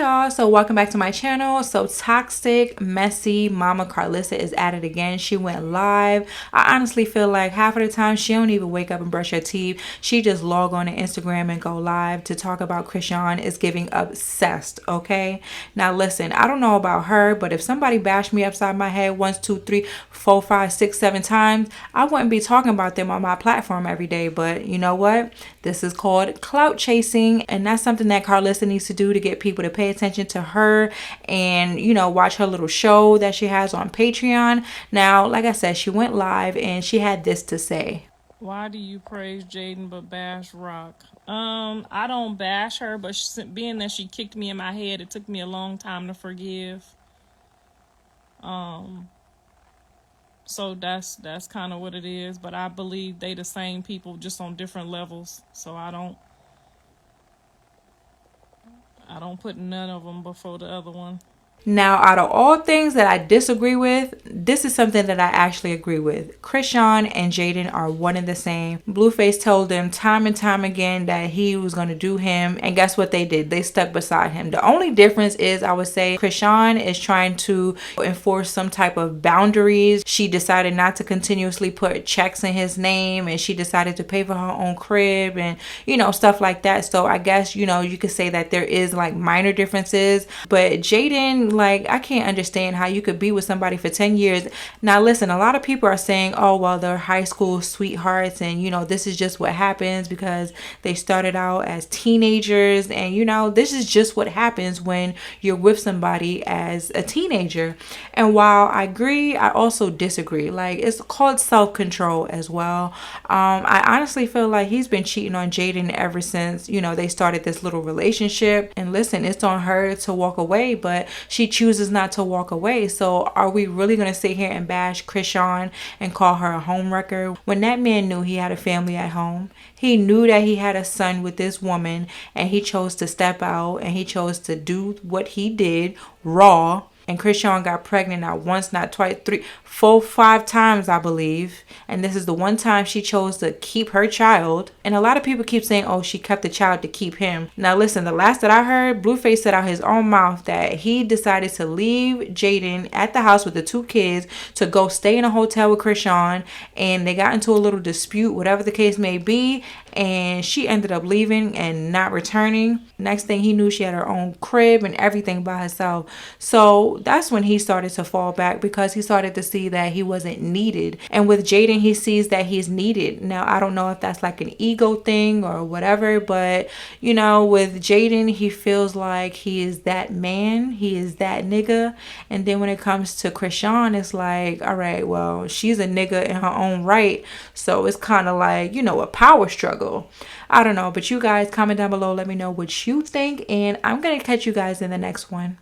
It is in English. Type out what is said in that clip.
y'all, so welcome back to my channel. So toxic, messy mama Carlissa is at it again. She went live. I honestly feel like half of the time she don't even wake up and brush her teeth. She just log on to Instagram and go live to talk about Chrisean. Is giving obsessed. Okay, now listen, I don't know about her, but if somebody bashed me upside my head once, two, three, four, five, six, 7 times, I wouldn't be talking about them on my platform every day. But you know what, this is called clout chasing, and that's something that Carlissa needs to do to get people to pay attention to her and, you know, watch her little show that she has on Patreon. Now, like I said, she went live and she had this to say. Why do you praise Jaidyn but bash Rock? I don't bash her, but being that she kicked me in my head, it took me a long time to forgive. So that's kind of what it is. But I believe they the same people, just on different levels. So I don't put none of them before the other one. Now, out of all things that I disagree with, this is something that I actually agree with. Chrisean and Jaidyn are one and the same. BlueFace told them time and time again that he was going to do him. And guess what they did? They stuck beside him. The only difference is, I would say, Chrisean is trying to enforce some type of boundaries. She decided not to continuously put checks in his name, and she decided to pay for her own crib and, you know, stuff like that. So I guess, you know, you could say that there is like minor differences. But Jaidyn, like, I can't understand how you could be with somebody for 10 years. Now, listen, a lot of people are saying, oh, well, they're high school sweethearts and, you know, this is just what happens because they started out as teenagers. And, you know, this is just what happens when you're with somebody as a teenager. And while I agree, I also disagree. Like, it's called self-control as well. I honestly feel like he's been cheating on Jaidyn ever since, you know, they started this little relationship. And listen, it's on her to walk away, but she chooses not to walk away. So are we really going to sit here and bash Chrisean and call her a homewrecker when that man knew he had a family at home? He knew that he had a son with this woman, and he chose to step out and he chose to do what he did raw. And Chrisean got pregnant not once, not twice, 3, 4, 5 times, I believe. And this is the one time she chose to keep her child. And a lot of people keep saying, oh, she kept the child to keep him. Now, listen, the last that I heard, BlueFace said out his own mouth that he decided to leave Jaidyn at the house with the 2 kids to go stay in a hotel with Chrisean. And they got into a little dispute, whatever the case may be. And she ended up leaving and not returning. Next thing he knew, she had her own crib and everything by herself. So that's when he started to fall back, because he started to see that he wasn't needed. And with Jaidyn, he sees that he's needed. Now, I don't know if that's like an ego thing or whatever, but, you know, with Jaidyn, he feels like he is that man. He is that nigga. And then when it comes to Chrisean, it's like, all right, well, she's a nigga in her own right. So it's kind of like, you know, a power struggle. I don't know, but you guys comment down below. Let me know what you think, and I'm going to catch you guys in the next one.